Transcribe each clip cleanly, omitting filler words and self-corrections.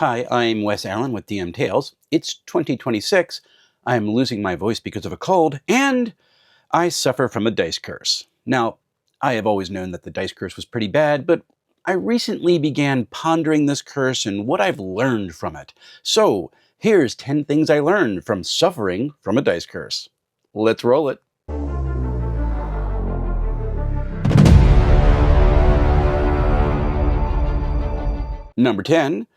Hi, I'm Wes Allen with DM Tales. It's 2026. I'm losing my voice because of a cold, and I suffer from a dice curse. Now, I have always known that the dice curse was pretty bad, but I recently began pondering this curse and what I've learned from it. So, here's 10 things I learned from suffering from a dice curse. Let's roll it. Number 10,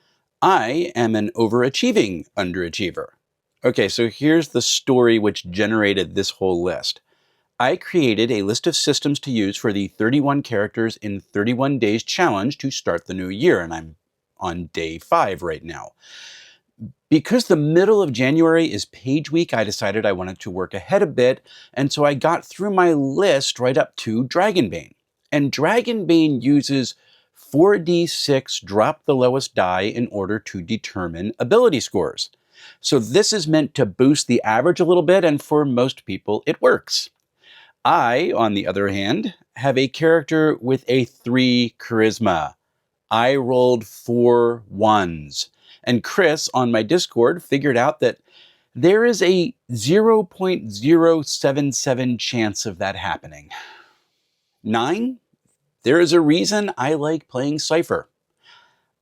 I am an overachieving underachiever. Okay, so here's the story which generated this whole list. I created a list of systems to use for the 31 characters in 31 days challenge to start the new year, and I'm on day 5 right now. Because the middle of January is page week, I decided I wanted to work ahead a bit, and so I got through my list right up to Dragonbane. And Dragonbane uses 4d6 drop the lowest die in order to determine ability scores. So this is meant to boost the average a little bit, and for most people it works. I, on the other hand, have a character with a 3 charisma. I rolled 4 1s. And Chris on my Discord figured out that there is a 0.077 chance of that happening. 9. There is a reason I like playing Cypher.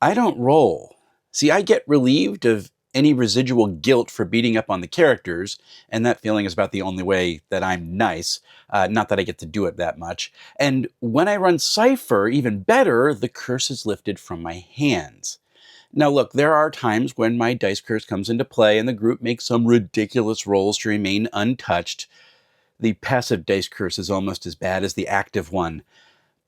I don't roll. See, I get relieved of any residual guilt for beating up on the characters, and that feeling is about the only way that I'm nice. Not that I get to do it that much. And when I run Cypher, even better, the curse is lifted from my hands. Now look, there are times when my dice curse comes into play and the group makes some ridiculous rolls to remain untouched. The passive dice curse is almost as bad as the active one.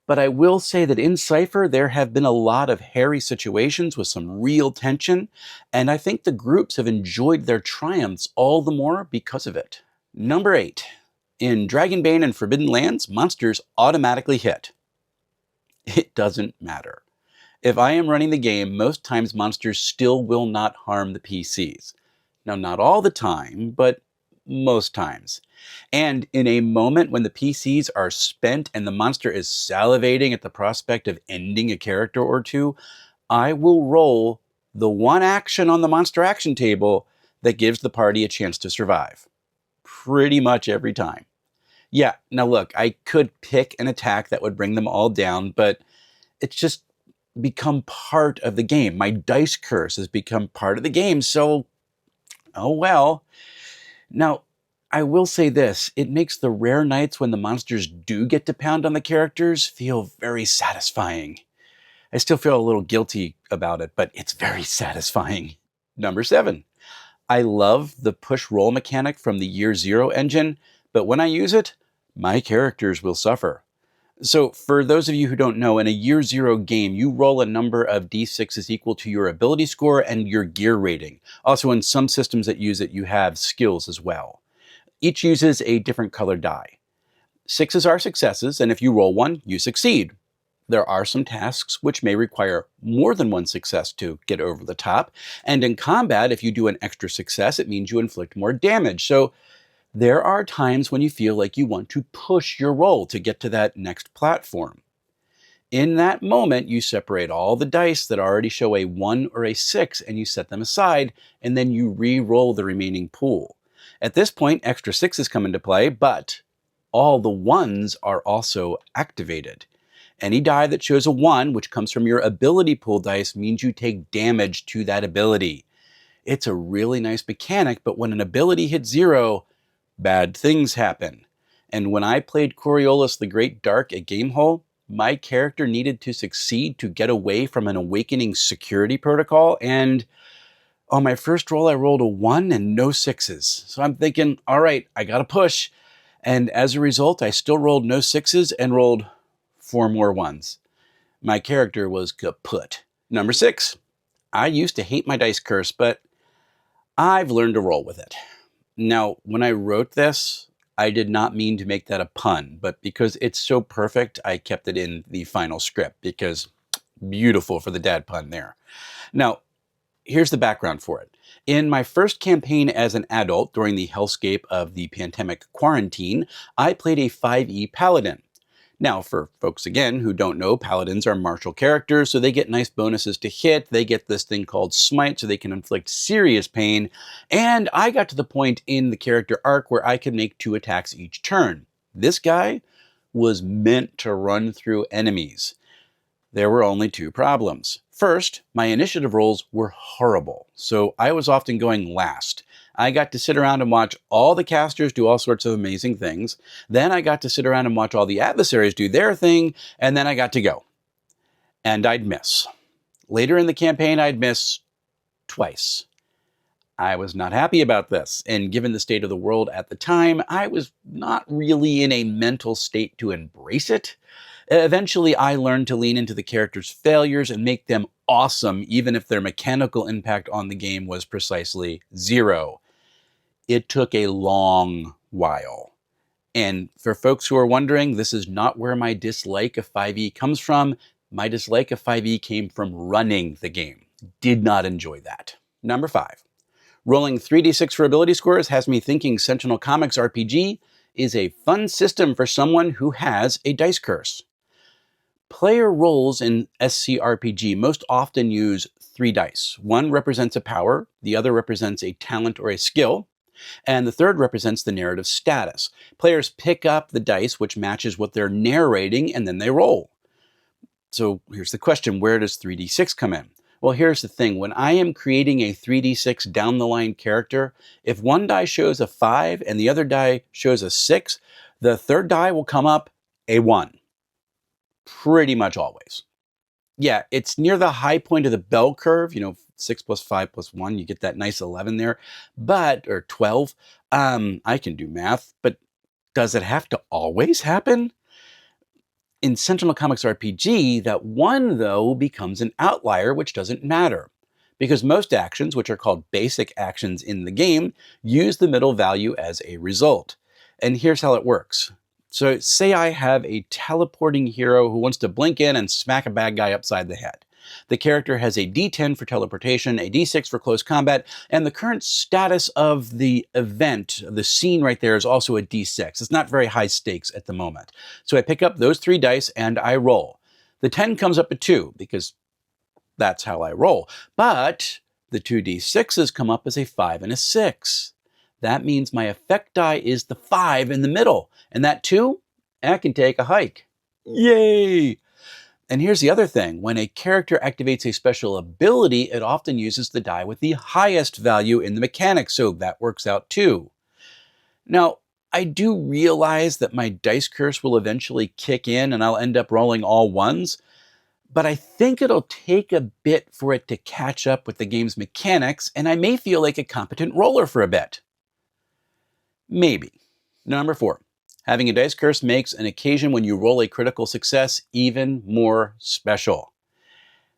But I will say that in Cypher, there have been a lot of hairy situations with some real tension, and I think the groups have enjoyed their triumphs all the more because of it. Number 8. In Dragonbane and Forbidden Lands, monsters automatically hit. It doesn't matter. If I am running the game, most times monsters still will not harm the PCs. Now, not all the time, but most times. And in a moment when the PCs are spent and the monster is salivating at the prospect of ending a character or two, I will roll the one action on the monster action table that gives the party a chance to survive. Pretty much every time. Yeah, now look, I could pick an attack that would bring them all down, but it's just become part of the game. My dice curse has become part of the game, so oh well. Now, I will say this, it makes the rare nights when the monsters do get to pound on the characters feel very satisfying. I still feel a little guilty about it, but it's very satisfying. Number 7. I love the push roll mechanic from the Year Zero engine, but when I use it, my characters will suffer. So for those of you who don't know, in a Year Zero game, you roll a number of d6s equal to your ability score and your gear rating. Also, in some systems that use it, you have skills as well. Each uses a different colored die. 6s are successes, and if you roll 1, you succeed. There are some tasks which may require more than 1 success to get over the top, and in combat, if you do an extra success, it means you inflict more damage. So there are times when you feel like you want to push your roll to get to that next platform. In that moment, you separate all the dice that already show a 1 or a 6 and you set them aside, and then you re-roll the remaining pool. At this point, extra 6s come into play, but all the 1s are also activated. Any die that shows a 1, which comes from your ability pool dice, means you take damage to that ability. It's a really nice mechanic, but when an ability hits 0, bad things happen. And when I played Coriolis the Great Dark at Gamehole, my character needed to succeed to get away from an awakening security protocol, and on my first roll I rolled a 1 and no 6s. So I'm thinking, all right, I gotta push. And as a result, I still rolled no 6s and rolled 4 more 1s. My character was kaput. Number 6. I used to hate my dice curse, but I've learned to roll with it. Now, when I wrote this, I did not mean to make that a pun, but because it's so perfect, I kept it in the final script because beautiful for the dad pun there. Now, here's the background for it. In my first campaign as an adult during the hellscape of the pandemic quarantine, I played a 5e paladin. Now, for folks, again, who don't know, paladins are martial characters, so they get nice bonuses to hit. They get this thing called smite, so they can inflict serious pain. And I got to the point in the character arc where I could make 2 attacks each turn. This guy was meant to run through enemies. There were only 2 problems. First, my initiative rolls were horrible, so I was often going last. I got to sit around and watch all the casters do all sorts of amazing things. Then I got to sit around and watch all the adversaries do their thing, and then I got to go. And I'd miss. Later in the campaign, I'd miss twice. I was not happy about this, and given the state of the world at the time, I was not really in a mental state to embrace it. Eventually, I learned to lean into the character's failures and make them awesome, even if their mechanical impact on the game was precisely 0. It took a long while. And for folks who are wondering, this is not where my dislike of 5e comes from. My dislike of 5e came from running the game. Did not enjoy that. Number 5. Rolling 3d6 for ability scores has me thinking Sentinel Comics RPG is a fun system for someone who has a dice curse. Player roles in SCRPG most often use 3 dice. One represents a power, the other represents a talent or a skill, and the third represents the narrative status. Players pick up the dice which matches what they're narrating, and then they roll. So here's the question, where does 3d6 come in? Well, here's the thing. When I am creating a 3d6 down the line character, if one die shows a 5 and the other die shows a 6, the third die will come up a 1. Pretty much always. Yeah, it's near the high point of the bell curve, 6 plus 5 plus 1, you get that nice 11 there, or 12. I can do math, but does it have to always happen? In Sentinel Comics RPG, that 1, though, becomes an outlier, which doesn't matter. Because most actions, which are called basic actions in the game, use the middle value as a result. And here's how it works. So say I have a teleporting hero who wants to blink in and smack a bad guy upside the head. The character has a D10 for teleportation, a D6 for close combat, and the current status of the event, the scene right there, is also a D6. It's not very high stakes at the moment. So I pick up those 3 dice and I roll. The 10 comes up a 2 because that's how I roll. But the 2 D6s come up as a 5 and a 6. That means my effect die is the 5 in the middle. And that 2, I can take a hike. Yay! And here's the other thing. When a character activates a special ability, it often uses the die with the highest value in the mechanic, so that works out too. Now, I do realize that my dice curse will eventually kick in and I'll end up rolling all 1s, but I think it'll take a bit for it to catch up with the game's mechanics, and I may feel like a competent roller for a bit. Maybe. Number 4. Having a dice curse makes an occasion when you roll a critical success even more special.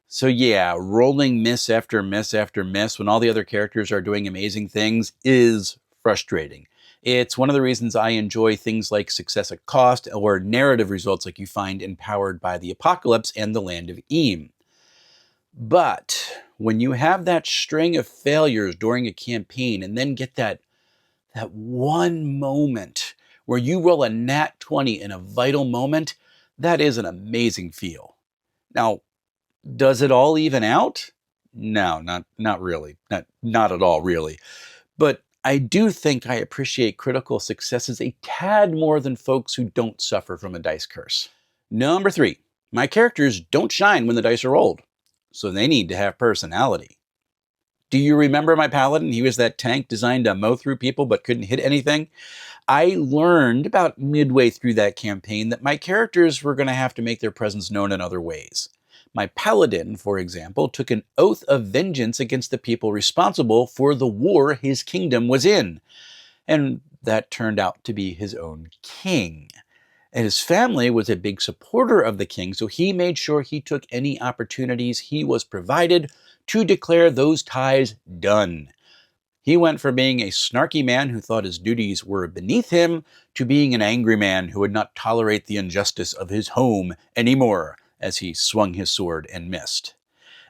So yeah, rolling miss after miss after miss when all the other characters are doing amazing things is frustrating. It's one of the reasons I enjoy things like Success at Cost or narrative results like you find in Powered by the Apocalypse and The Land of Eam. But when you have that string of failures during a campaign and then get that one moment where you roll a nat 20 in a vital moment, that is an amazing feel. Now, does it all even out? No, not really. Not at all, really. But I do think I appreciate critical successes a tad more than folks who don't suffer from a dice curse. Number 3, my characters don't shine when the dice are rolled, so they need to have personality. Do you remember my paladin? He was that tank designed to mow through people but couldn't hit anything. I learned about midway through that campaign that my characters were going to have to make their presence known in other ways. My paladin, for example, took an oath of vengeance against the people responsible for the war his kingdom was in. And that turned out to be his own king. And his family was a big supporter of the king, so he made sure he took any opportunities he was provided to declare those ties done. He went from being a snarky man who thought his duties were beneath him to being an angry man who would not tolerate the injustice of his home anymore as he swung his sword and missed.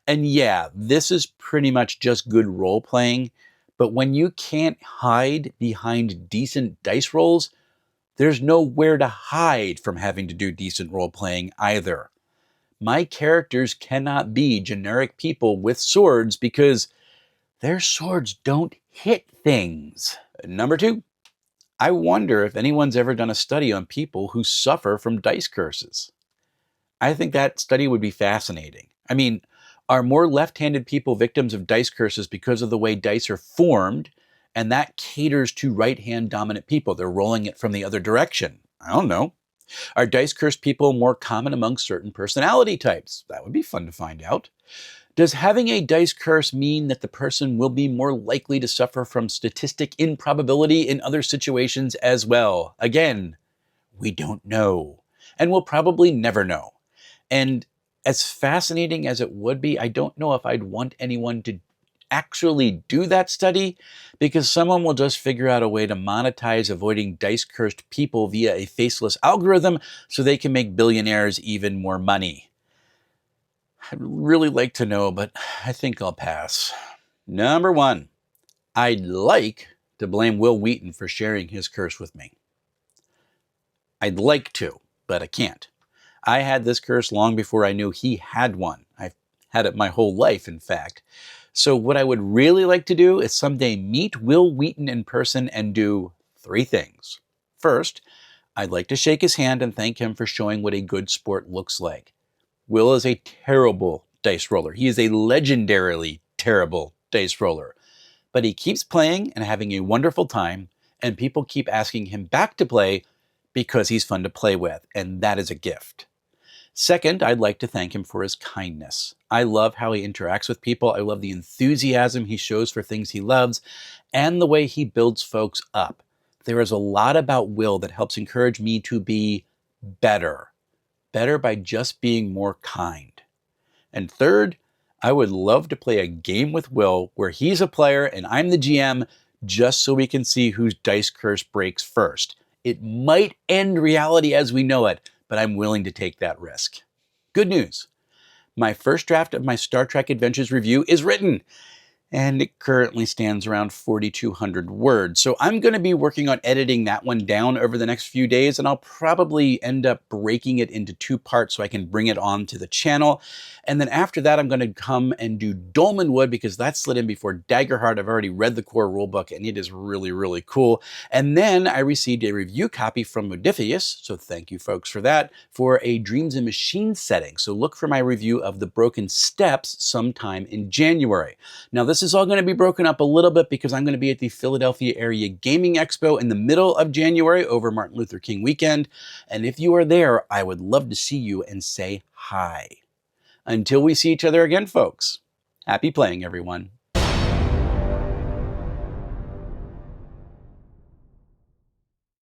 And yeah, this is pretty much just good role-playing, but when you can't hide behind decent dice rolls, There's nowhere to hide from having to do decent role-playing either. My characters cannot be generic people with swords because their swords don't hit things. Number 2, I wonder if anyone's ever done a study on people who suffer from dice curses. I think that study would be fascinating. I mean, are more left-handed people victims of dice curses because of the way dice are formed, and that caters to right-hand dominant people? They're rolling it from the other direction. I don't know. Are dice cursed people more common among certain personality types? That would be fun to find out. Does having a dice curse mean that the person will be more likely to suffer from statistic improbability in other situations as well? Again, we don't know, and we'll probably never know. And as fascinating as it would be, I don't know if I'd want anyone to actually do that study, because someone will just figure out a way to monetize avoiding dice-cursed people via a faceless algorithm so they can make billionaires even more money. I'd really like to know, but I think I'll pass. Number 1, I'd like to blame Will Wheaton for sharing his curse with me. I'd like to, but I can't. I had this curse long before I knew he had one. I've had it my whole life, in fact. So what I would really like to do is someday meet Will Wheaton in person and do 3 things. First, I'd like to shake his hand and thank him for showing what a good sport looks like. Will is a terrible dice roller. He is a legendarily terrible dice roller. But he keeps playing and having a wonderful time, and people keep asking him back to play because he's fun to play with, and that is a gift. Second, I'd like to thank him for his kindness. I love how he interacts with people. I love the enthusiasm he shows for things he loves and the way he builds folks up. There is a lot about Will that helps encourage me to be better. Better by just being more kind. And third, I would love to play a game with Will where he's a player and I'm the GM, just so we can see whose dice curse breaks first. It might end reality as we know it, but I'm willing to take that risk. Good news. My first draft of my Star Trek Adventures review is written, and it currently stands around 4,200 words. So I'm going to be working on editing that one down over the next few days, and I'll probably end up breaking it into 2 parts so I can bring it on to the channel. And then after that, I'm going to come and do Dolmenwood, because that slid in before Daggerheart. I've already read the core rulebook, and it is really, really cool. And then I received a review copy from Mrblahface, so thank you folks for that, for a Dreams and Machines setting. So look for my review of The Broken Steps sometime in January. Now, this is all going to be broken up a little bit because I'm going to be at the Philadelphia Area Gaming Expo in the middle of January over Martin Luther King weekend. And if you are there, I would love to see you and say hi. Until we see each other again, folks, happy playing, everyone.